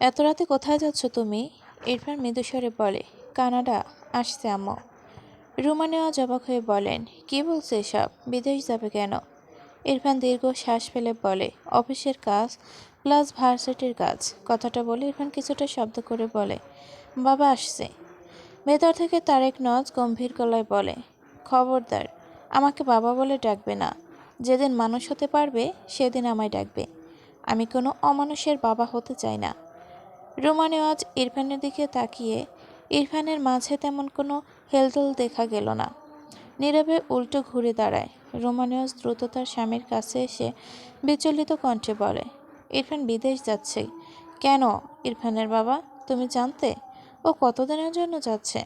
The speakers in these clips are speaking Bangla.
এত রাতে কোথায় যাচ্ছ তুমি? ইরফান মৃদুস্বরে বলে। কানাডা আসছে আম্মু। রুমা নেওয়া অবাক হয়ে বলেন, কি বলছে এসব? বিদেশ যাবে কেন? ইরফান দীর্ঘ শ্বাস ফেলে বলে, অফিসের কাজ প্লাস ভার্সিটির কাজ। কথাটা বলে ইরফান কিছুটা শব্দ করে বলে, বাবা আসছে। ভেতর থেকে তারেক নজ গম্ভীর গলায় বলে, খবরদার আমাকে বাবা বলে ডাকবে না। যেদিন মানুষ হতে পারবে সেদিন আমায় ডাকবে। আমি কোনো অমানুষের বাবা হতে চাই না। রুমা নেওয়াজ ইরফানের দিকে তাকিয়ে ইরফানের মাঝে তেমন কোনো হেলদোল দেখা গেল না। নীরবে উল্টো ঘুরে দাঁড়ায়। রুমা নেওয়াজ দ্রুত তার স্বামীর কাছে এসে বিচলিত কণ্ঠে বলে, ইরফান বিদেশ যাচ্ছে কেন? ইরফানের বাবা, তুমি জানতে? ও কতদিনের জন্য যাচ্ছে?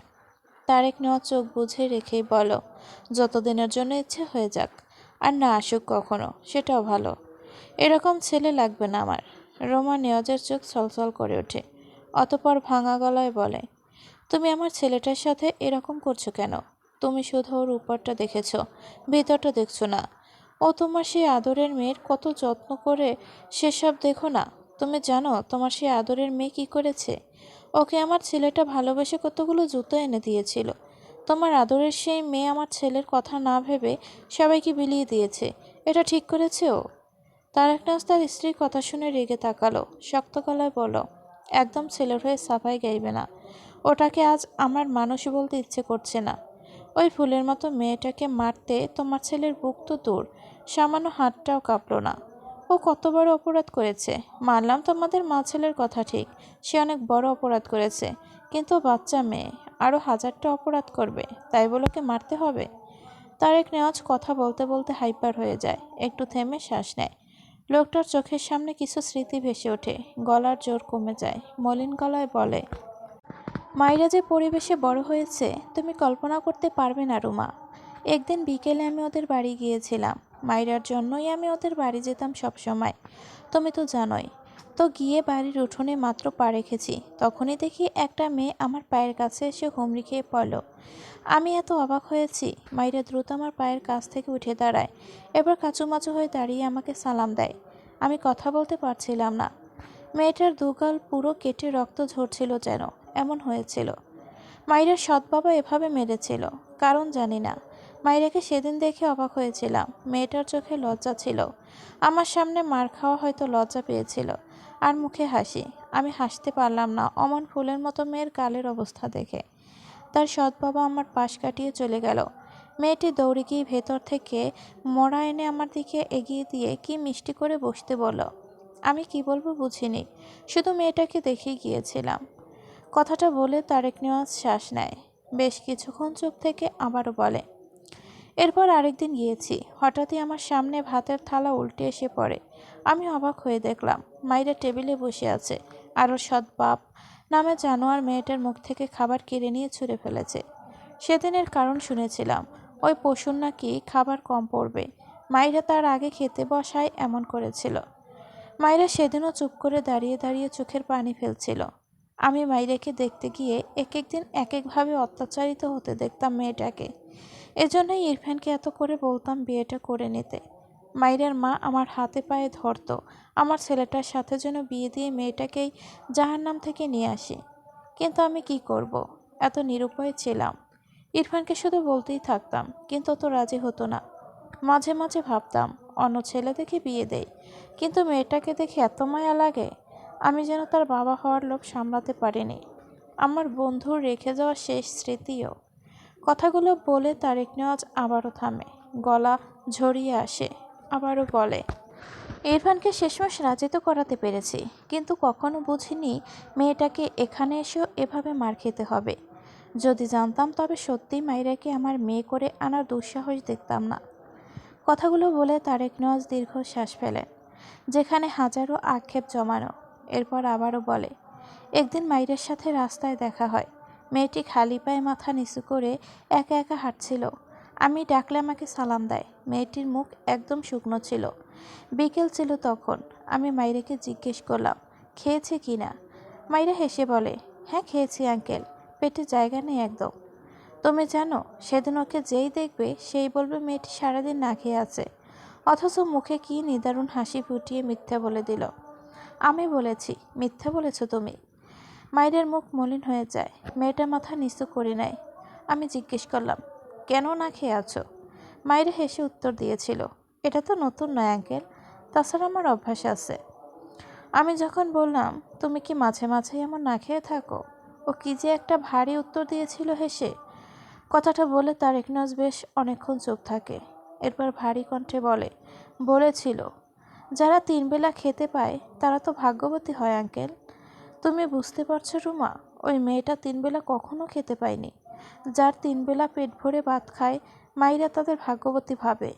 তারেক নেওয়া চোখ বুঝে রেখেই বলো, যতদিনের জন্য ইচ্ছে হয়ে যাক, আর না আসুক কখনো, সেটাও ভালো। এরকম ছেলে লাগবে না আমার। রোমা নেওয়াজের চোখ ছলছল করে ওঠে। অতঃপর ভাঙা গলায় বলে, তুমি আমার ছেলেটার সাথে এরকম করছো কেন? তুমি শুধু ওর উপরটা দেখেছো, ভেতরটা দেখছো না। ও তোমার সেই আদরের মেয়ের কত যত্ন করে, সেসব দেখো না? তুমি জানো তোমার সেই আদরের মেয়ে কি করেছে? ওকে আমার ছেলেটা ভালোবেসে কতগুলো জুতো এনে দিয়েছিল। তোমার আদরের সেই মেয়ে আমার ছেলের কথা না ভেবে সবাইকে বিলিয়ে দিয়েছে। এটা ঠিক করেছে ও? তারেক নাজ তার স্ত্রীর কথা শুনে রেগে তাকালো। শক্ত গলায় বলল, একদম ছেলের হয়ে সাফাই গাইবে না। ওটাকে আজ আমার মানুষ বলতে ইচ্ছে করছে না। ওই ফুলের মতো মেয়েটাকে মারতে তোমার ছেলের বুক তো দূর, সামান্য হাতটাও কাঁপল না। ও কত বড় অপরাধ করেছে। মানলাম তোমাদের মা ছেলের কথা ঠিক, সে অনেক বড় অপরাধ করেছে, কিন্তু বাচ্চা মেয়ে আরও হাজারটা অপরাধ করবে, তাই বলে ওকে মারতে হবে? তারেক নেওয়াজ কথা বলতে বলতে হাইপার হয়ে যায়। একটু থেমে শ্বাস নেয়। লোকটার চোখের সামনে কিছু স্মৃতি ভেসে ওঠে। গলার জোর কমে যায়। মলিন গলায় বলে, মাইরা যে পরিবেশে বড় হয়েছে তুমি কল্পনা করতে পারবে না রুমা। একদিন বিকেলে আমি ওদের বাড়ি গিয়েছিলাম। মাইরার জন্যই আমি ওদের বাড়ি যেতাম সব সময়, তুমি তো জানোই। তো গিয়ে বাড়ির উঠোনে মাত্র পা রেখেছি, তখনই দেখি একটা মেয়ে আমার পায়ের কাছে এসে হুমড়ি খেয়ে পড়ল। আমি এত অবাক হয়েছি। মাইরা দ্রুত আমার পায়ের কাছ থেকে উঠে দাঁড়ায়। এবার কাচুমাচু হয়ে দাঁড়িয়ে আমাকে সালাম দেয়। আমি কথা বলতে পারছিলাম না। মেয়েটার দুগাল পুরো কেটে রক্ত ঝরছিল যেন, এমন হয়েছিল। মাইরার সৎ বাবা এভাবে মেরেছিল, কারণ জানি না। মাইরাকে সেদিন দেখে অবাক হয়েছিলাম। মেয়েটার চোখে লজ্জা ছিল। আমার সামনে মার খাওয়া হয়তো লজ্জা পেয়েছিল। আর মুখে হাসি। আমি হাসতে পারলাম না অমন ফুলের মতো মেয়ের গালের অবস্থা দেখে। তার সৎ বাবা আমার পাশ কাটিয়ে চলে গেল। মেয়েটি দৌড়ে গিয়ে ভেতর থেকে মোড়া এনে আমার দিকে এগিয়ে দিয়ে কি মিষ্টি করে বসতে বলল। আমি কি বলবো বুঝিনি, শুধু মেয়েটাকে দেখেই গিয়েছিলাম। কথাটা বলে তারেক নেওয়াজ শ্বাস নেয়। বেশ কিছুক্ষণ চুপ থেকে আবারও বলে, এরপর আরেকদিন গিয়েছি। হঠাৎই আমার সামনে ভাতের থালা উল্টে এসে পড়ে। আমি অবাক হয়ে দেখলাম মাইরা টেবিলে বসে আছে, আর ওর সৎ বাপ নামে জানোয়ার মেয়েটার মুখ থেকে খাবার কেড়ে নিয়ে ছুঁড়ে ফেলেছে। সেদিনের কারণ শুনেছিলাম, ওই পশুর নাকি খাবার কম পড়বে। মাইরা তার আগে খেতে বসায় এমন করেছিল। মাইরা সেদিনও চুপ করে দাঁড়িয়ে দাঁড়িয়ে চোখের পানি ফেলছিল। আমি মাইরাকে দেখতে গিয়ে এক একদিন এক একভাবে অত্যাচারিত হতে দেখতাম মেয়েটাকে। এজন্যই ইরফানকে এত করে বলতাম বিয়েটা করে নিতে। মাইরার মা আমার হাতে পায়ে ধরতো আমার ছেলেটার সাথে যেন বিয়ে দিয়ে মেয়েটাকেই জাহান্নাম থেকে নিয়ে আসি। কিন্তু আমি কি করব? এত নিরুপায় ছিলাম। ইরফানকে শুধু বলতেই থাকতাম, কিন্তু ও তো রাজি হতো না। মাঝে মাঝে ভাবতাম অন্য ছেলে দেখে বিয়ে দেয়, কিন্তু মেয়েটাকে দেখে এত মায়া লাগে। আমি যেন তার বাবা হওয়ার লোভ সামলাতে পারিনি। আমার বন্ধুর রেখে যাওয়া শেষ স্মৃতিও। কথাগুলো বলে তারেক নেওয়াজ আবারও থামে। গলা ঝরিয়ে আসে। আবারও বলে, ইরফানকে শেষমেশ রাজি তো করাতে পেরেছি, কিন্তু কখনো বুঝিনি মেয়েটাকে এখানে এসেও এভাবে মার খেতে হবে। যদি জানতাম তবে সত্যিই মাইরাকে আমার মেয়ে করে আনার দুঃসাহস দেখতাম না। কথাগুলো বলে তারেক নওয়াজ দীর্ঘ শ্বাস ফেলেন, যেখানে হাজারো আক্ষেপ জমানো। এরপর আবারও বলে, একদিন মাইরের সাথে রাস্তায় দেখা হয়। মেয়েটি খালি পায়ে মাথা নিচু করে একা একা হাঁটছিল। আমি ডাকলে আমাকে সালাম দেয়। মেয়েটির মুখ একদম শুকনো ছিল। বিকেল ছিল তখন। আমি মাইরাকে জিজ্ঞেস করলাম, খেয়েছে কি না? মাইরা হেসে বলে, হ্যাঁ খেয়েছি আঙ্কেল, পেটে জায়গা নেই একদম। তুমি জানো, সেদিন ওকে যেই দেখবে সেই বলবে মেয়েটি সারাদিন না খেয়ে আছে, অথচ মুখে কি নিদারুণ হাসি ফুটিয়ে মিথ্যা বলে দিল। আমি বলেছি, মিথ্যা বলেছো তুমি। মায়ের মুখ মলিন হয়ে যায়। মেয়েটা মাথা নিচু করে নেয়। আমি জিজ্ঞেস করলাম, কেন না খেয়ে আছো? মায়ের হেসে উত্তর দিয়েছিল, এটা তো নতুন নয় আঙ্কেল, তাছাড়া আমার অভ্যাস আছে। আমি যখন বললাম, তুমি কি মাঝে মাঝে এমন না খেয়ে থাকো, ও কি যে একটা ভারী উত্তর দিয়েছিল হেসে। কথাটা বলে তারেক নওয়াজ বেশ অনেকক্ষণ চুপ থাকে। এরপর ভারী কণ্ঠে বলেছিল, যারা 3 বেলা খেতে পায় তারা তো ভাগ্যবতী হয় আঙ্কেল। তুমি বুঝতে পারছো রুমা, ওই মেয়েটা 3 বেলা কখনো খেতে পায়নি। যার 3 বেলা পেট ভরে ভাত খায়, মাইরা তাদের ভাগ্যবতী ভাবে।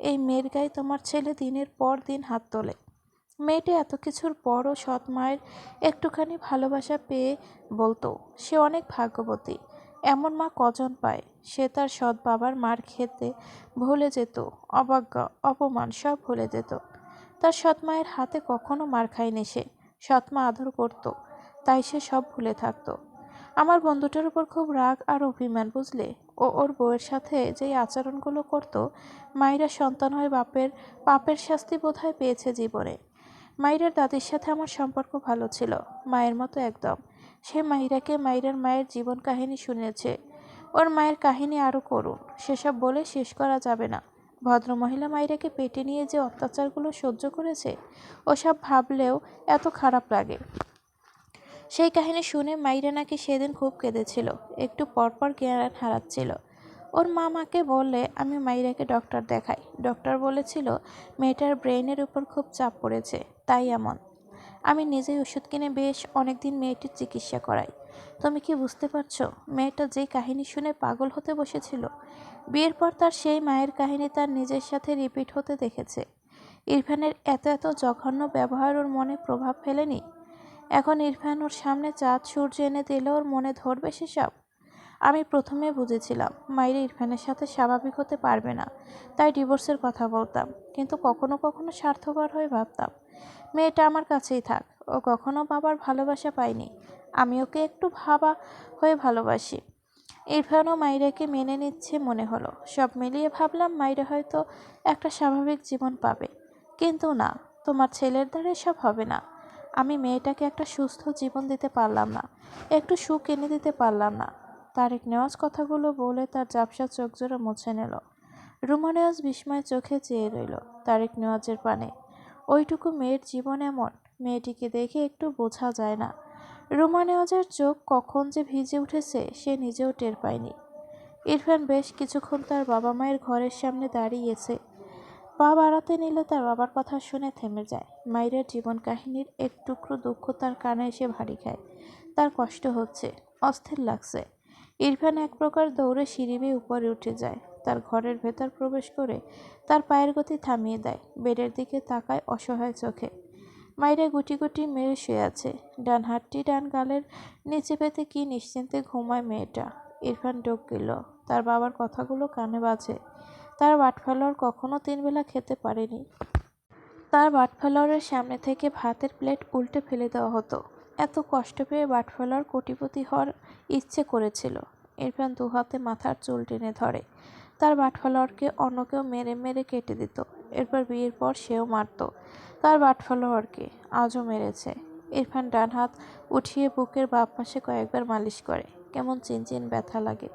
এই মেয়ের গায়ে তোমার ছেলে দিনের পর দিন হাত তোলে। মেয়েটা এত কিছুর পরও সৎ মায়ের একটুখানি ভালোবাসা পেয়ে বলতো সে অনেক ভাগ্যবতী। এমন মা কজন পায়? সে তার সৎ বাবার মার খেতে ভুলে যেত, অবজ্ঞা অপমান সব ভুলে যেত। তার সৎ মায়ের হাতে কখনো মার খায়নি সে। সৎ মা আদর করত, তাই সে সব ভুলে থাকতো। আমার বন্ধুটার উপর খুব রাগ আর অভিমান, বুঝলে? ও ওর বউয়ের সাথে যেই আচরণগুলো করতো, মায়েরা সন্তান হয়ে পাপের শাস্তি বোধহয় পেয়েছে জীবনে। মাইরার দাদির সাথে আমার সম্পর্ক ভালো ছিল, মায়ের মতো একদম। সে মাইরাকে মাইরার মায়ের জীবন কাহিনী শুনিয়েছে। ওর মায়ের কাহিনী আরও করুন, সেসব বলে শেষ করা যাবে না। ভদ্রমহিলা মাইরাকে পেটে নিয়ে যে অত্যাচারগুলো সহ্য করেছে, ওসব ভাবলেও এত খারাপ লাগে। সেই কাহিনী শুনে মাইরা নাকি সেদিন খুব কেঁদেছিল, একটু পরপর জ্ঞান হারাচ্ছিল। ওর মা মাকে বললে আমি মাইরাকে ডক্টর দেখাই। ডক্টর বলেছিল মেয়েটার ব্রেনের উপর খুব চাপ পড়েছে, তাই এমন। আমি নিজেই ওষুধ কিনে বেশ অনেকদিন মেয়েটির চিকিৎসা করাই। তুমি কি বুঝতে পারছো, মেয়েটা যেই কাহিনী শুনে পাগল হতে বসেছিল, বিয়ের পর তার সেই মায়ের কাহিনী তার নিজের সাথে রিপিট হতে দেখেছে। ইরফানের এত এত জঘন্য ব্যবহার ওর মনে প্রভাব ফেলেনি? এখন ইরফান ওর সামনে চাঁদ সূর্য এনে দিলে ওর মনে ধরবে সেসব? আমি প্রথমে বুঝেছিলাম মাইরা ইরফানের সাথে স্বাভাবিক হতে পারবে না, তাই ডিভোর্সের কথা বলতাম। কিন্তু কখনো কখনো স্বার্থপর হয়ে ভাবতাম মেয়েটা আমার কাছেই থাক, ও কখনো বাবার ভালোবাসা পায়নি, আমি ওকে একটু ভাবা হয়ে ভালোবাসি। ইরফানও মাইরাকে মেনে নিচ্ছে মনে হলো। সব মিলিয়ে ভাবলাম মাইরা হয়তো একটা স্বাভাবিক জীবন পাবে। কিন্তু না, তোমার ছেলের দ্বারা এসব হবে না। আমি মেয়েটাকে একটা সুস্থ জীবন দিতে পারলাম না, একটু সুখ এনে দিতে পারলাম না। তারেক নেওয়াজ কথাগুলো বলে তার ঝাপসা চোখ জোড়া মুছে নিল। রুমা নেওয়াজ বিস্ময় চোখে চেয়ে রইল তারেক নেওয়াজের পানে। ওইটুকু মেয়ের জীবন এমন, মেয়েটিকে দেখে একটু বোঝা যায় না। রুমা নেওয়াজের চোখ কখন যে ভিজে উঠেছে সে নিজেও টের পায়নি। ইরফান বেশ কিছুক্ষণ তার বাবা মায়ের ঘরের সামনে দাঁড়িয়েছে। পা বাড়াতে নিলে তার বাবার কথা শুনে থেমে যায়। মায়ের জীবন কাহিনীর এক টুকরো দুঃখ তার কানে এসে ভারী খায়। তার কষ্ট হচ্ছে, অস্থির লাগছে। ইরফান এক প্রকার দৌড়ে সিঁড়ি বেয়ে উপরে উঠে যায়। তার ঘরের ভেতর প্রবেশ করে তার পায়ের গতি থামিয়ে দেয়। বেডের দিকে তাকায় অসহায় চোখে। মাইরা গুটি গুটি মেরে শুয়ে আছে, ডান হাতটি ডান গালের নিচে পেতে কি নিশ্চিন্তে ঘুমায় মেয়েটা। ইরফান ডোক গেল, তার বাবার কথাগুলো কানে বাজে। তার বাটফালোয়ার কখনো 3 বেলা খেতে পারেনি। তার বাটফালোয়ারের সামনে থেকে ভাতের প্লেট উল্টে ফেলে দেওয়া হতো। এত কষ্ট পেয়ে বাটফালোয়ার কোটিপতি হওয়ার ইচ্ছে করেছিল। ইরফান দুহাতে মাথার চুল টেনে ধরে। তার বাটফালোয়ারকে অন্য কেউ মেরে মেরে কেটে দিত। এরপর বিয়ের পর সেও মারত তার বাটফালোয়ারকে, আজও মেরেছে। ইরফান ডান হাত উঠিয়ে বুকের বাম পাশে কয়েকবার মালিশ করে। কেমন চিনচিন ব্যথা লাগে,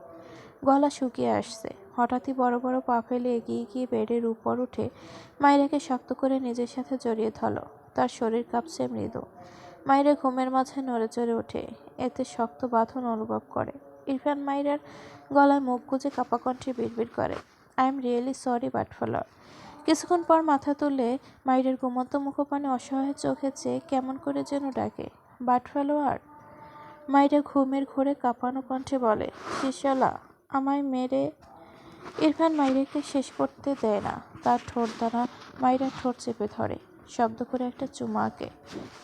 গলা শুকিয়ে আসছে। হঠাৎই বড় বড় পা ফেলে এগিয়ে গিয়ে বেডের উপর উঠে মাইরাকে শক্ত করে নিজের সাথে জড়িয়ে ধরল। তার শরীর কাঁপছে মৃদু। মাইরা ঘুমের মাঝে নড়ে চড়ে ওঠে, এতে শক্ত বাঁধন অনুভব করে। ইরফান মাইরার গলায় মুখ গুজে কাপা কণ্ঠে বিড়বিড় করে, আই এম রিয়েলি সরি বাটফালোয়ার। কিছুক্ষণ পর মাথা তুলে মাইরের ঘুমন্ত মুখপানে অসহায় চোখে চেয়ে কেমন করে যেন ডাকে, বাটফালোয়ার। মাইরা ঘুমের ঘোরে কাঁপানো কণ্ঠে বলে, শিশলা, আমায় মেরে। ইরফান মাইরাকে শেষ করতে দেয় না। তার ঠোঁট দানা মাইরার ঠোঁট চেপে ধরে, শব্দ করে একটা চুমা আঁকে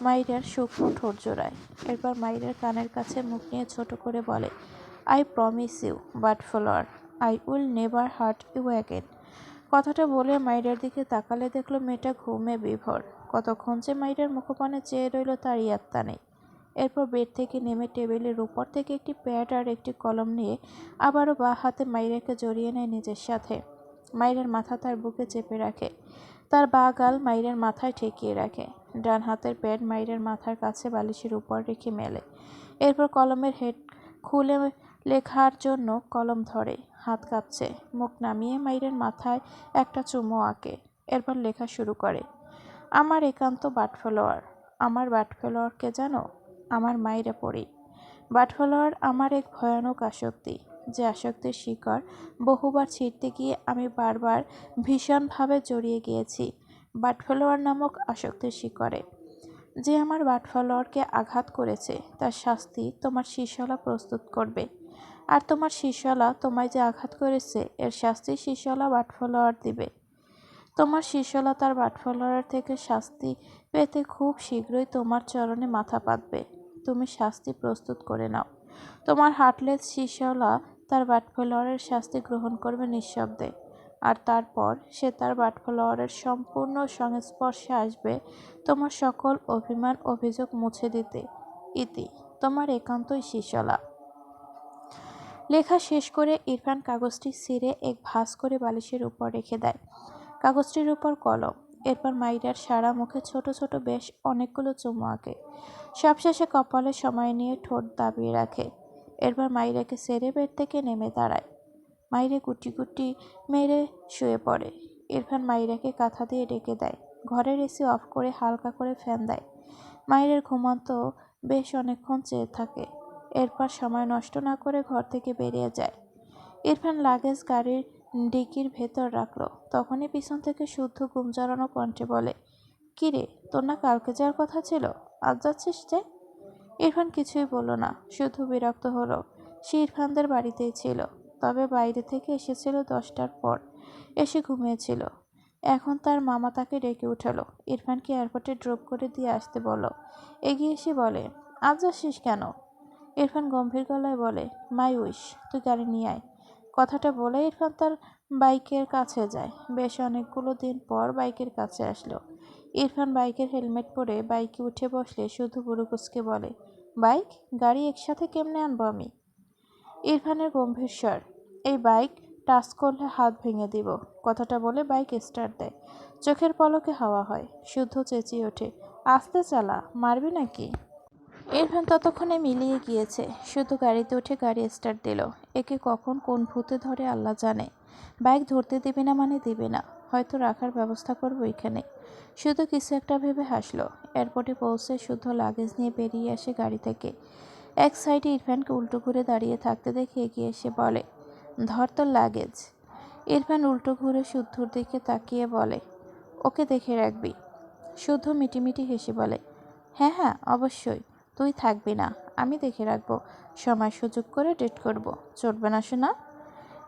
মাইরার শুকনো ঠোঁট জোড়ায়। এরপর মাইরার কানের কাছে মুখ নিয়ে ছোট করে বলে, আই প্রমিস ইউ বাটফালোয়ার, I will never hurt you again. কথাটা বলে মাইরার দিকে তাকালে দেখলো মেয়েটা ঘুমে বিভোর। কতক্ষণ যে মাইরার মুখপানে চেয়ে রইল তার ইয়াত্তা নেই। এরপর বেড থেকে নেমে টেবিলের উপর থেকে একটি প্যাড আর একটি কলম নিয়ে আবারও বাঁ হাতে মাইরাকে জড়িয়ে নেয় নিজের সাথে। মাইরার মাথা তার বুকে চেপে রাখে, তার বাঁ গাল মাইরার মাথায় ঠেকিয়ে রাখে। ডান হাতের প্যাড মাইরের মাথার কাছে বালিশের উপর রেখে মেলে। এরপর কলমের হেড খুলে লেখার জন্য কলম ধরে। হাত কাঁপছে। মুখ নামিয়ে মাইরের মাথায় একটা চুমো আঁকে। এরপর লেখা শুরু করে। আমার একান্ত বাটফলোয়ার। আমার বাটফলোয়ারকে জানো? আমার মাইরা পড়ি। বাটফলোয়ার আমার এক ভয়ানক আসক্তি, যে আসক্তির শিকড় বহুবার ছিঁড়তে গিয়ে আমি বারবার ভীষণভাবে জড়িয়ে গিয়েছি বাটফলোয়ার নামক আসক্তির শিকড়ে। যে আমার বাটফলোয়ারকে আঘাত করেছে তার শাস্তি তোমার শিষ্যলা প্রস্তুত করবে। আর তোমার শিষ্যলা তোমায় যে আঘাত করেছে এর শাস্তি শিষ্যলা বাটফলোয়ার দিবে। তোমার শিষ্যলা তার বাটফলোয়ার থেকে শাস্তি পেতে খুব শীঘ্রই তোমার চরণে মাথা পাতবে। তুমি শাস্তি প্রস্তুত করে নাও। তোমার হার্টলেস শিষ্যলা তার বাটফলোয়ারের শাস্তি গ্রহণ করবে নিঃশব্দে। আর তারপর সে তার বাটফলোয়ারের সম্পূর্ণ সংস্পর্শে আসবে তোমার সকল অভিমান অভিযোগ মুছে দিতে। ইতি, তোমার একান্তই শিষ্যলা। লেখা শেষ করে ইরফান কাগজটি ছিঁড়ে এক ভাঁজ করে বালিশের উপর রেখে দেয়। কাগজটির উপর কলম। এরপর মাইরার সারা মুখে ছোট ছোট বেশ অনেকগুলো চুমু আঁকে। সবশেষে কপালে সময় নিয়ে ঠোঁট দাবিয়ে রাখে। এরপর মাইরাকে ছেড়ে বেড থেকে নেমে দাঁড়ায়। মাইরে গুটি গুটি মেরে শুয়ে পড়ে। ইরফান মাইরাকে কাঁথা দিয়ে ডেকে দেয়। ঘরের এসি অফ করে হালকা করে ফ্যান দেয়। মাইরের ঘুমান্ত বেশ অনেকক্ষণ চেয়ে থাকে। এরপর সময় নষ্ট না করে ঘর থেকে বেরিয়ে যায়। ইরফান লাগেজ গাড়ির ডিকির ভেতর রাখলো। তখনই পিছন থেকে শুদ্ধ ঘুম জড়ানো কণ্ঠে বলে, কিরে, তোর না কালকে যাওয়ার কথা ছিল, আজ যাচ্ছিস যে? ইরফান কিছুই বলল না, শুধু বিরক্ত হলো। সে ইরফানদের বাড়িতেই ছিল, তবে বাইরে থেকে এসেছিল 10টার পর, এসে ঘুমিয়েছিল। এখন তার মামা তাকে ডেকে উঠালো। ইরফানকে এয়ারপোর্টে ড্রপ করে দিয়ে আসতে বলল। এগিয়ে এসে বলে, আজ যাচ্ছিস কেন? ইরফান গম্ভীর গলায় বলে, মাই উইশ, তুই গাড়ি নিয়ে আয়। কথাটা বলে ইরফান তার বাইকের কাছে যায়। বেশ অনেকগুলো দিন পর বাইকের কাছে আসলো। ইরফান বাইকের হেলমেট পরে বাইকে উঠে বসলে শুধু বুড়ুকুসকে বলে, বাইক গাড়ি একসাথে কেমনে আনবো আমি? ইরফানের গম্ভীর স্বর, এই বাইক টাচ করলে হাত ভেঙে দিব। কথাটা বলে বাইক স্টার্ট দেয়। চোখের পলকে হাওয়া হয়। শুদ্ধ চেঁচিয়ে ওঠে, আস্তে চালা, মারবি নাকি? ইরফান ততক্ষণে মিলিয়ে গিয়েছে। শুধু গাড়িতে উঠে গাড়ি স্টার্ট দিল। একে কখন কোন ভূতে ধরে আল্লাহ জানে। বাইক ধরতে দিবে না মানে দিবে না, হয়তো রাখার ব্যবস্থা করবো এখানে। শুধু কিছু একটা ভেবে হাসলো। এয়ারপোর্টে পৌঁছে শুদ্ধ লাগেজ নিয়ে বেরিয়ে আসে গাড়ি থেকে। এক সাইডে ইরফানকে উল্টো ঘুরে দাঁড়িয়ে থাকতে দেখে এগিয়ে এসে বলে, ধর তোর লাগেজ। ইরফান উল্টো ঘুরে শুদ্ধর দিকে তাকিয়ে বলে, ওকে দেখে রাখবি। শুদ্ধ মিটিমিটি হেসে বলে, হ্যাঁ হ্যাঁ অবশ্যই, তুই থাকবি না, আমি দেখে রাখবো। সময় সুযোগ করে ডেট করব, চলবে না শোনা?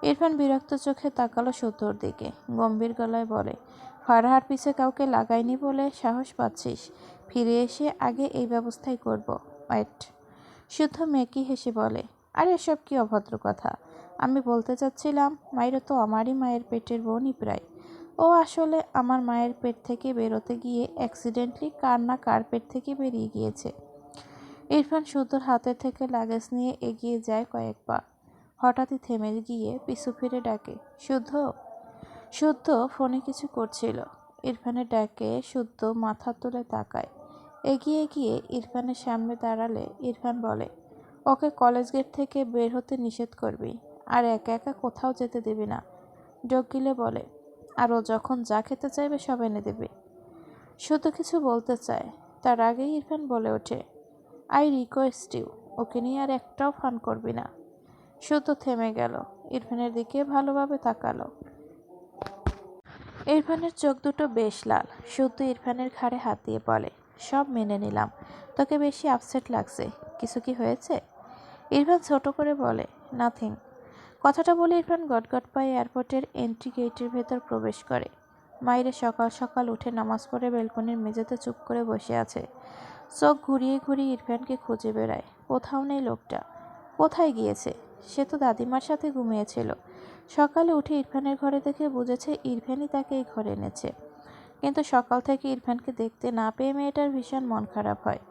ইরফান বিরক্ত চোখে তাকালো শুদ্ধর দিকে। গম্ভীর গলায় বলে, ফারহার পিছে কাউকে লাগাইনি বলে সাহস পাচ্ছিস? ফিরে এসে আগে এই ব্যবস্থাই করব। ওয়েট। শুদ্ধ মেকি হেসে বলে, আরে এসব কি অভদ্র কথা? আমি বলতে চাচ্ছিলাম মায়েরা তো আমারই মায়ের পেটের বোনই প্রায়। ও আসলে আমার মায়ের পেট থেকে বেরোতে গিয়ে অ্যাক্সিডেন্টলি কার না কার পেট থেকে বেরিয়ে গিয়েছে। ইরফান শুদ্ধর হাতের থেকে লাগেজ নিয়ে এগিয়ে যায় কয়েক পা। হঠাৎই থেমে গিয়ে পিছু ফিরে ডাকে, শুদ্ধ। শুদ্ধ ফোনে কিছু করছিল। ইরফানের ডাকে শুদ্ধ মাথা তুলে তাকায়। এগিয়ে গিয়ে ইরফানের সামনে দাঁড়ালে ইরফান বলে, ওকে কলেজ গেট থেকে বের হতে নিষেধ করবি, আর একা একা কোথাও যেতে দিবি না। যোগ গিলে বলে, আর ও যখন যা খেতে চাইবে সব এনে দেবে। শুদ্ধ কিছু বলতে চায়, তার আগেই ইরফান বলে ওঠে, আই রিকোয়েস্ট ইউ, ওকে নিয়ে আর একটাও ফান করবি না। শুদ্ধ থেমে গেল। ইরফানের দিকে ভালোভাবে তাকালো। ইরফানের চোখ দুটো বেশ লাল। শুদ্ধ ইরফানের ঘাড়ে হাত দিয়ে বলে, সব মেনে নিলাম, তোকে বেশি আপসেট লাগছে, কিছু কি হয়েছে? ইরফান ছোট করে বলে, নাথিং। কথাটা বলে ইরফান গটগট পায়ে এয়ারপোর্টের এন্ট্রি গেটের ভেতর প্রবেশ করে। মাইরে সকাল সকাল উঠে নামাজ পড়ে বেলকনির মেঝেতে চুপ করে বসে আছে। চোখ ঘুরিয়ে ঘুরিয়ে ইরফানকে খুঁজে বেড়ায়। কোথাও নেই লোকটা। কোথায় গিয়েছে? সে তো দাদিমার সাথে ঘুমিয়েছিল। সকালে উঠে ইরফানের ঘরে দেখে বুঝেছে ইরফানই তাকে এই ঘরে এনেছে। কিন্তু সকাল থেকে ইরফানকে দেখতে না পেয়ে মেয়েটার ভীষণ মন খারাপ হয়।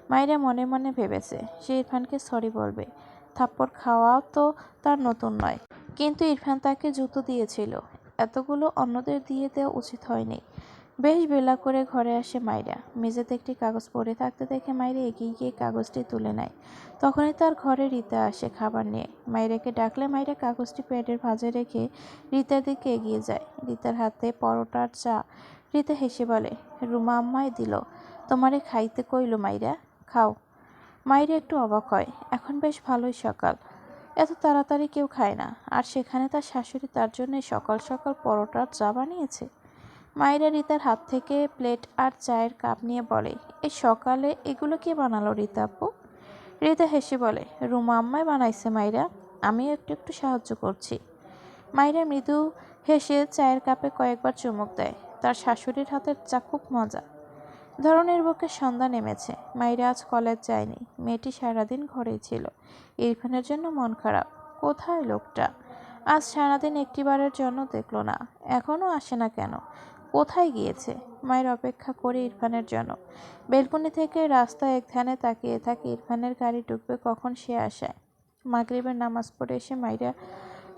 মাইরা মনে মনে ভেবেছে সে ইরফানকে সরি বলবে। থাপ্পড় খাওয়াও তো তার নতুন নয়। কিন্তু ইরফান তাকে জুতো দিয়েছিল, এতগুলো অন্যদের দিয়ে দেওয়া উচিত হয়নি। বেশ বেলা করে ঘরে আসে মাইরা। মেঝেতে একটি কাগজ পড়ে থাকতে দেখে মাইরা এগিয়ে গিয়ে কাগজটি তুলে নেয়। তখনই তার ঘরে রীতা আসে খাবার নিয়ে। মাইরাকে ডাকলে মাইরা কাগজটি প্যাডের ভাঁজে রেখে রীতার দিকে এগিয়ে যায়। রীতার হাতে পরোটার চা। রীতা হেসে বলে, রুমা আম্মাই দিল, তোমারে খাইতে কইল মাইরা, খাও। মাইরা একটু অবাক হয়। এখন বেশ ভালোই সকাল, এত তাড়াতাড়ি কেউ খায় না, আর সেখানে তার শাশুড়ি তার জন্য সকাল সকাল পরোটার চা বানিয়েছে। মায়েরা রীতার হাত থেকে প্লেট আর চায়ের কাপ নিয়ে বলে, এই সকালে এগুলো কে বানালো রীতা আপু? রীতা হেসে বলে, রুমা আম্মাই বানাইছে মাইরা, আমিও একটু একটু সাহায্য করছি। মাইরা মৃদু হেসে চায়ের কাপে কয়েকবার চুমুক দেয়। তার শাশুড়ির হাতের চা খুব মজা। ধরনের বুকে সন্ধ্যা নেমেছে। মাইরা আজ কলেজ যায়নি। মেয়েটি সারাদিন ঘরেই ছিল। ইরফানের জন্য মন খারাপ। কোথায় লোকটা? আজ সারাদিন একটিবারের জন্য দেখল না। এখনও আসে না কেন? কোথায় গিয়েছে? মায়ের অপেক্ষা করে ইরফানের জন্য। বেলকনি থেকে রাস্তা এক ধ্যানে তাকিয়ে থাকে ইরফানের গাড়ি ঢুকবে কখন সে আসায়। মাগরিবের নামাজ পড়ে এসে মাইরা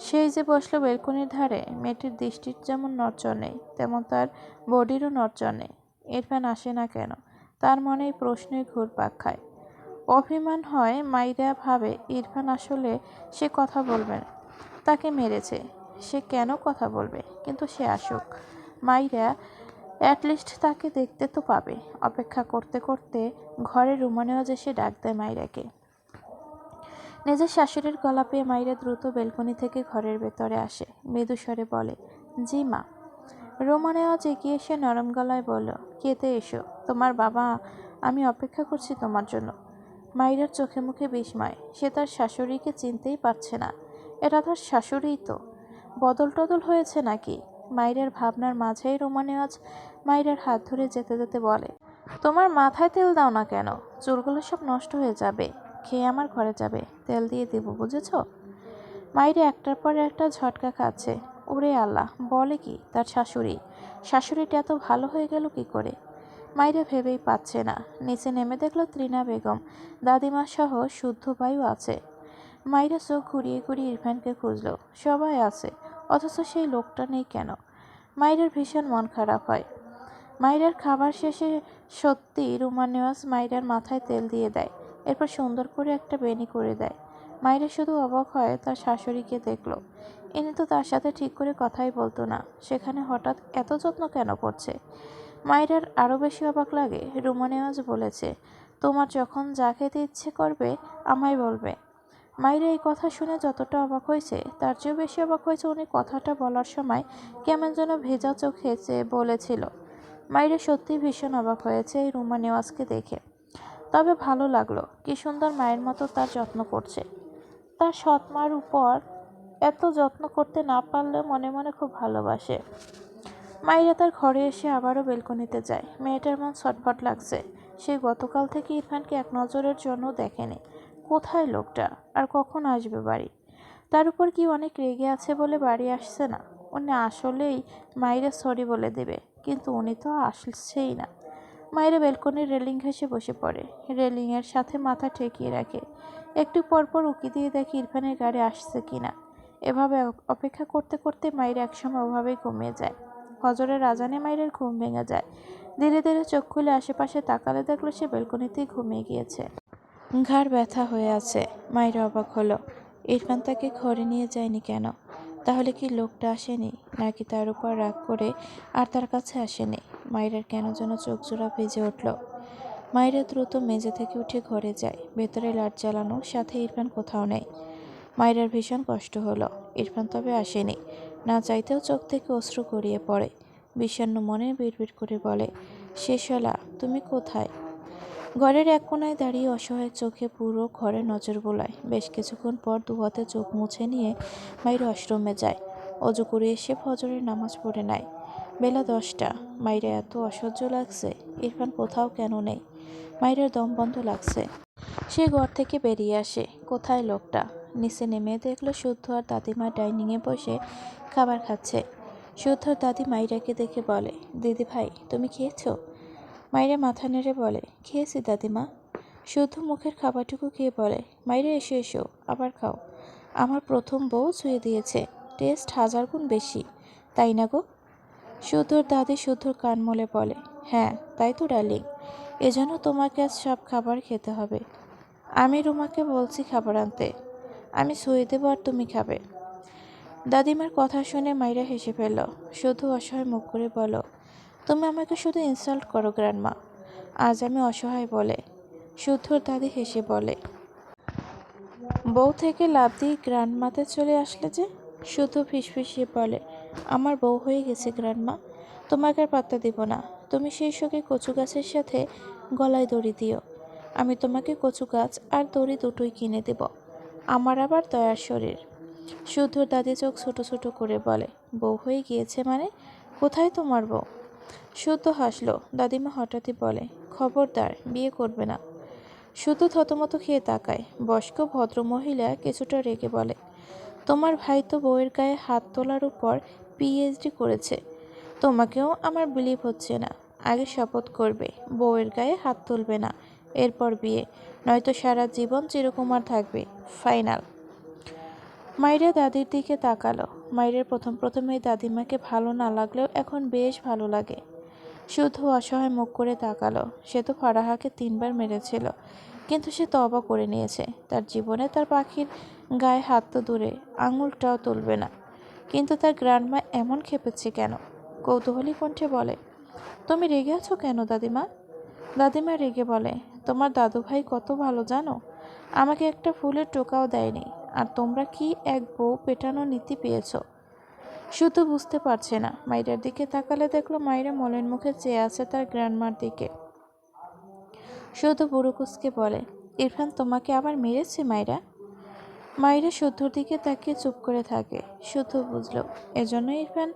সেই যে বসলো বেলকনির ধারে। মেয়েটির দৃষ্টির যেমন নড়চড় নেই, তেমন তার বডিরও নড়চড় নেই। ইরফান আসে না কেন? তার মনে এই প্রশ্নই ঘুরপাক খায়। অভিমান হয়। মাইরা ভাবে ইরফান আসলে সে কথা বলবে না, তাকে মেরেছে, সে কেন কথা বলবে? কিন্তু সে আসুক। মাইরা অ্যাটলিস্ট তাকে দেখতে তো পাবে। অপেক্ষা করতে করতে ঘরে রুমানেওয়াজ এসে ডাক দেয় মাইরাকে। নিজের শাশুড়ির গলা পেয়ে মাইরা দ্রুত বেলকনি থেকে ঘরের ভেতরে আসে। মৃদু স্বরে বলে, জি মা। রোমানেওয়াজ এগিয়ে এসে নরম গলায় বলল, খেতে এসো, তোমার বাবা, আমি অপেক্ষা করছি তোমার জন্য। মাইরার চোখে মুখে বিস্ময়। সে তার শাশুড়িকে চিনতেই পারছে না। এটা তার শাশুড়িই তো। বদল টদল হয়েছে নাকি? মাইরার ভাবনার মাঝেই রোমানেওয়াজ মাইরার হাত ধরে যেতে যেতে বলে, তোমার মাথায় তেল দাও না কেন? চুলগুলো সব নষ্ট হয়ে যাবে। খেয়ে আমার ঘরে যাবে, তেল দিয়ে দেবো, বুঝেছ? মাইরা একটার পর একটা ঝটকা খাচ্ছে। ওরে আল্লাহ, বলে কি তার শাশুড়ি? শাশুড়িটা এত ভালো হয়ে গেল কি করে? মাইরা ভেবেই পাচ্ছে না। নিচে নেমে দেখলো ত্রিনা বেগম, দাদিমা সহ শুদ্ধ বায়ু আছে। মাইরা চোখ ঘুরিয়ে ঘুরিয়ে ইরফানকে খুঁজল। সবাই আছে, অথচ সেই লোকটা নেই কেন? মাইরার ভীষণ মন খারাপ হয়। মাইরার খাবার শেষে সত্যি রুমানেওয়াজ মাইরার মাথায় তেল দিয়ে দেয়। এরপর সুন্দর করে একটা বেনি করে দেয়। মাইরা শুধু অবাক হয় তার শাশুড়িকে দেখলো। ইনি তো তার সাথে ঠিক করে কথাই বলতো না, সেখানে হঠাৎ এত যত্ন কেন করছে? মাইরার আরও বেশি অবাক লাগে। রুমানেওয়াজ বলেছে, তোমার যখন যা খেতে ইচ্ছে করবে আমায় বলবে। মাইরা এই কথা শুনে যতটা অবাক হয়েছে তার চেয়েও বেশি অবাক হয়েছে উনি কথাটা বলার সময় কেমন যেন ভেজা চোখে চেয়ে বলেছিল। মাইরা সত্যিই ভীষণ অবাক হয়েছে এই রুমানেওয়াজকে দেখে। তবে ভালো লাগলো, কি সুন্দর মায়ের মতো তার যত্ন করছে। তার সৎ মার উপর এত যত্ন করতে না পারলে মনে মনে খুব ভালোবাসে। মাইরা তার ঘরে এসে আবারও বেলকনিতে যায়। মেয়েটার মন ছটফট লাগছে। সে গতকাল থেকে ইরফানকে এক নজরের জন্য দেখেনি। কোথায় লোকটা? আর কখন আসবে বাড়ি? তার উপর কি অনেক রেগে আছে বলে বাড়ি আসছে না? উনি আসলেই মাইরা সরি বলে দেবে, কিন্তু উনি তো আসছেই না। মায়েরা বেলকনির রেলিং ঘেঁষে বসে পড়ে। রেলিংয়ের সাথে মাথা ঠেকিয়ে রাখে। একটু পরপর উকি দিয়ে দেখে ইরফানের গাড়ি আসছে কিনা। এভাবে অপেক্ষা করতে করতে মায়ের একসময় ওভাবেই ঘুমিয়ে যায়। ফজরের আজানে মায়ের ঘুম ভেঙে যায়। ধীরে ধীরে চোখ খুলে আশেপাশে তাকালে দেখলো সে বেলকনিতেই ঘুমিয়ে গিয়েছে। ঘাড় ব্যথা হয়ে আছে। মায়ের অবাক হলো, ইরফান তাকে ঘরে নিয়ে যায়নি কেন? তাহলে কি লোকটা আসেনি, নাকি তার উপর রাগ করে আর তার কাছে আসেনি? মায়ের কেন যেন চোখ জোড়া ভিজে উঠল। মায়েরা দ্রুত মেঝে থেকে উঠে ঘরে যায়। ভেতরে লাইট জ্বালানো, সাথে ইরফান কোথাও নেই। মায়ের ভীষণ কষ্ট হলো। ইরফান তবে আসেনি। না চাইতেও চোখ থেকে অশ্রু গড়িয়ে পড়ে। বিষণ্ণ মনে বিড়বিড় করে বলে, শেষলা, তুমি কোথায়? ঘরের এক কোনায় দাঁড়িয়ে অসহায় চোখে পুরো ঘরে নজর বোলায়। বেশ কিছুক্ষণ পর দুহাতে চোখ মুছে নিয়ে মায়ের ওয়াশরুমে যায়। অজু করে এসে ফজরের নামাজ পড়ে নেয়। বেলা 10টা। মায়ের এত অসহ্য লাগছে। ইরফান কোথাও কেন নেই? মায়ের দম বন্ধ লাগছে। সে ঘর থেকে বেরিয়ে আসে। কোথায় লোকটা? নিচে নেমে দেখলো শুদ্ধ আর দাদিমা ডাইনিংয়ে বসে খাবার খাচ্ছে। শুদ্ধর দাদি মাইরাকে দেখে বলে, দিদি ভাই, তুমি খেয়েছো? মাইরা মাথা নেড়ে বলে, খেয়েছি দাদিমা। শুদ্ধ মুখের খাবারটুকু খেয়ে বলে, মাইরা এসো এসো, আবার খাও। আমার প্রথম বউ ছুঁয়ে দিয়েছে, টেস্ট 1000 গুণ বেশি, তাই না গো? শুদ্ধর দাদি শুদ্ধর কান মলে বলে, হ্যাঁ তাই তো ডার্লিং, এজন্য তোমাকে আজ সব খাবার খেতে হবে। আমি রুমাকে বলছি খাবার আনতে, আমি সই দেবো আর তুমি খাবে। দাদিমার কথা শুনে মাইরা হেসে ফেলল। শুধু অসহায় মুখ করে বলো, তুমি আমাকে শুধু ইনসাল্ট করো গ্র্যান্ডমা, আজ আমি অসহায় বলে। শুদ্ধর দাদি হেসে বলে, বউ থেকে লাফ দিয়ে গ্র্যান্ডমাতে চলে আসলে যে। শুদ্ধ ফিসফিসিয়ে বলে, আমার বউ হয়ে গেছে গ্র্যান্ডমা, তোমাকে আর পাত্তা দিব না। তুমি সেই শোকে কচু গাছের সাথে গলায় দড়ি দিও, আমি তোমাকে কচু গাছ আর দড়ি দুটোই কিনে দেব। আমার আবার দয়ার শরীর। শুদ্ধর দাদি চোখ ছোট ছোট করে বলে, বউ হয়ে গিয়েছে মানে? কোথায় তোমার বউ? শুদ্ধ হাসলো। দাদিমা হঠাৎই বলে, খবরদার বিয়ে করবে না। শুদ্ধ থতমত খেয়ে তাকায়। বয়স্ক ভদ্রমহিলা কিছুটা রেগে বলে, তোমার ভাই তো বউয়ের গায়ে হাত তোলার উপর পিএইচডি করেছে, তোমাকেও আমার বিলিভ হচ্ছে না। আগে শপথ করবে বউয়ের গায়ে হাত তুলবে না, এরপর বিয়ে, নয়তো সারা জীবন চিরকুমার থাকবে, ফাইনাল। মাইরা দাদির দিকে তাকালো। মাইরের প্রথমে দাদিমাকে ভালো না লাগলেও এখন বেশ ভালো লাগে। শুধু অসহায় মুখ করে তাকালো। সে তো ফারাহাকে 3বার মেরেছিল, কিন্তু সে তওবা করে নিয়েছে। তার জীবনে তার পাখির গায়ে হাত তো দূরে আঙুলটাও তুলবে না। কিন্তু তার গ্র্যান্ডমা এমন খেপেছে কেন? কৌতূহলী কণ্ঠে বলে, তুমি রেগে আছো কেন দাদিমা? দাদিমা রেগে বলে, তোমার দাদু ভাই কত ভালো জানো, আমাকে একটা ফুলের টোকাও দেয়নি, আর তোমরা কি এক বউ পেটানোর নীতি পেয়েছো। শুধু বুঝতে পারছে না। মাইরার দিকে তাকালে দেখলো মাইরা মলের মুখে চেয়ে আছে তার গ্র্যান্ডমার দিকে। শুধু বুড়ুকুসকে বলে, ইরফান তোমাকে আবার মেরেছে মাইরা? মাইরা শুদ্ধর দিকে তাকিয়ে চুপ করে থাকে। শুদ্ধ বুঝল এজন্য ইরফান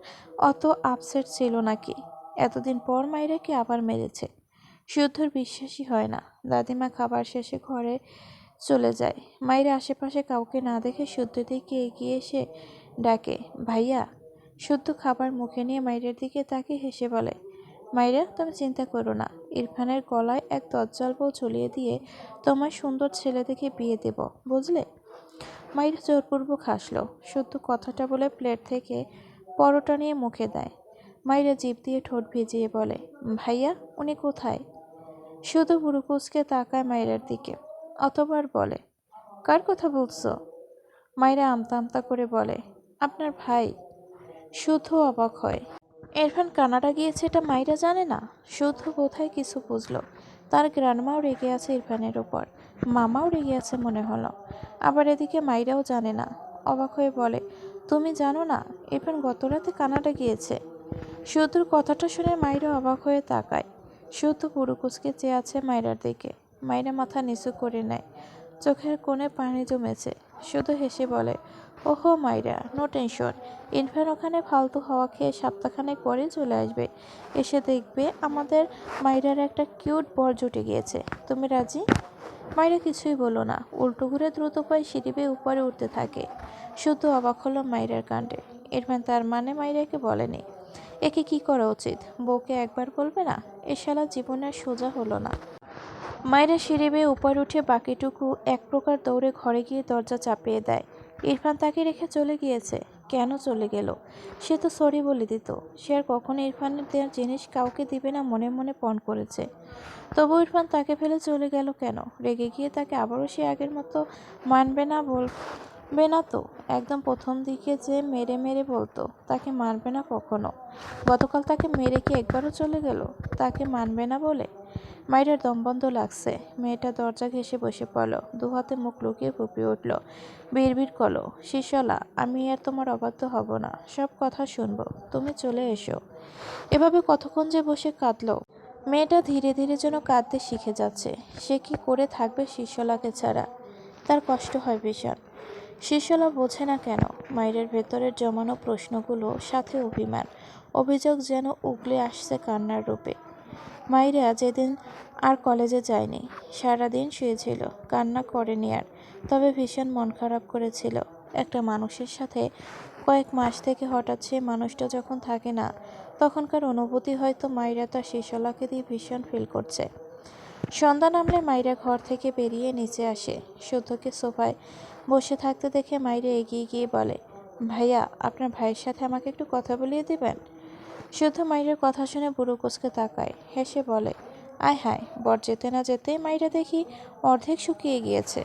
অত আপসেট ছিল নাকি। এতদিন পর মাইরাকে আবার মেরেছে। শুদ্ধর বিশ্বাসই হয় না। দাদিমা খাবার শেষে ঘরে চলে যায়। মাইরা আশেপাশে কাউকে না দেখে শুদ্ধর দিকে এগিয়ে এসে ডাকে, ভাইয়া। শুদ্ধ খাবার মুখে নিয়ে মাইরের দিকে তাকিয়ে হেসে বলে, মাইরা তুমি চিন্তা করো না, ইরফানের গলায় এক দজ্জাল বউ ঝুলিয়ে দিয়ে তোমার সুন্দর ছেলে দেখে বিয়ে দেব, বুঝলে। মাইরা জোরপূর্বক হাসলো। শুদ্ধ কথাটা বলে প্লেট থেকে পরোটা নিয়ে মুখে দেয়। মাইরা জিভ দিয়ে ঠোঁট ভিজিয়ে বলে, ভাইয়া উনি কোথায়? শুধু বুড়ুকুচকে তাকায় মাইরার দিকে। অতবার বলে, কার কথা বলছো? মাইরা আমতা আমতা করে বলে, আপনার ভাই। শুদ্ধ অবাক হয়। ইরফান কানাডা গিয়েছে এটা মাইরা জানে না। শুদ্ধ বোধহয় কিছু বুঝলো। তার গ্রান্ডমাও রেগে আছে ইরফানের ওপর, মামাও রেগে আছে মনে হলো। আবার এদিকে মাইরাও জানে না। অবাক হয়ে বলে, তুমি জানো না ইরফান গতরাতে কানাডা গিয়েছে? শুদ্ধর কথাটা শুনে মাইরা অবাক হয়ে তাকায়। শুদ্ধ পুরো কুচকে চেয়ে আছে মাইরার দিকে। মাইরা মাথা নিচু করে নেয়। চোখের কোণে পানি জমেছে। শুধু হেসে বলে, ওহো মাইরা, নো টেনশন। ইরফান ওখানে ফালতু হাওয়া খেয়ে সপ্তাহখানেক পরে চলে আসবে। এসে দেখবে আমাদের মাইরার একটা কিউট বর জুটে গিয়েছে। তুমি রাজি? মাইরা কিছুই বলল না, উল্টো ঘুরে দ্রুত পায়ে সিঁড়ি বেয়ে উপরে উঠতে থাকে। শুধু অবাক হলো মাইরার কাণ্ডে। ইরফান তার মানে মাইরাকে বলেনি। একে কি করা উচিত? বউকে একবার বলবে না? এ শালা জীবনের সোজা হলো না। মায়েরা সিঁড়ি বেয়ে উপরে উঠে বাকিটুকু এক প্রকার দৌড়ে ঘরে গিয়ে দরজা চাপিয়ে দেয়। ইরফান তাকে রেখে চলে গিয়েছে। কেন চলে গেল? সে তো সরি বলে দিত। সে আর কখনো ইরফানের দেওয়ার জিনিস কাউকে দিবে না মনে মনে পণ করেছে। তবু ইরফান তাকে ফেলে চলে গেল কেন? রেগে গিয়ে তাকে আবারও সে আগের মতো মানবে না বলবে না তো? একদম প্রথম দিকে যে মেরে মেরে বলতো তাকে মানবে না কখনো, গতকাল তাকে মেরে কি একবারও চলে গেল তাকে মানবে না বলে? মাইরার দমবন্ধ লাগছে। মেয়েটা দরজা ঘেঁষে বসে পড়ল, দুহাতে মুখ লুকিয়ে ফুপিয়ে উঠল। বিড়বিড় করলো, শিশলা আমি আর তোমার অবাধ্য হব না, সব কথা শুনবো, তুমি চলে এসো। এভাবে কতক্ষণ যে বসে কাঁদলো। মেয়েটা ধীরে ধীরে যেন কাঁদতে শিখে যাচ্ছে। সে কি করে থাকবে শিশলাকে ছাড়া? তার কষ্ট হয় ভীষণ। শিশলা বোঝে না কেন। মায়ের ভেতরের জমানো প্রশ্নগুলো সাথে অভিমান, অভিযোগ যেন উগলে আসছে কান্নার রূপে। মাইরা যেদিন আর কলেজে যায়নি, সারাদিন শুয়েছিল, কান্না করেনি আর। তবে ভীষণ মন খারাপ করেছিল। একটা মানুষের সাথে কয়েক মাস থেকে হঠাৎ সেই মানুষটা যখন থাকে না, তখনকার অনুভূতি হয়তো মাইরা তার শিশলাকে দিয়ে ভীষণ ফিল করছে। সন্ধ্যা নামলে মাইরা ঘর থেকে বেরিয়ে নিচে আসে। শুদ্ধকে সোফায় বসে থাকতে দেখে মাইরা এগিয়ে গিয়ে বলে, ভাইয়া আপনার ভাইয়ের সাথে আমাকে একটু কথা বলিয়ে দিবেন? শুদ্ধ মাইরার কথা শুনে বুড়ো কোচকে তাকায়, হেসে বলে, আয় হায়, বর যেতে না যেতে মাইরা দেখি অর্ধেক শুকিয়ে গিয়েছে।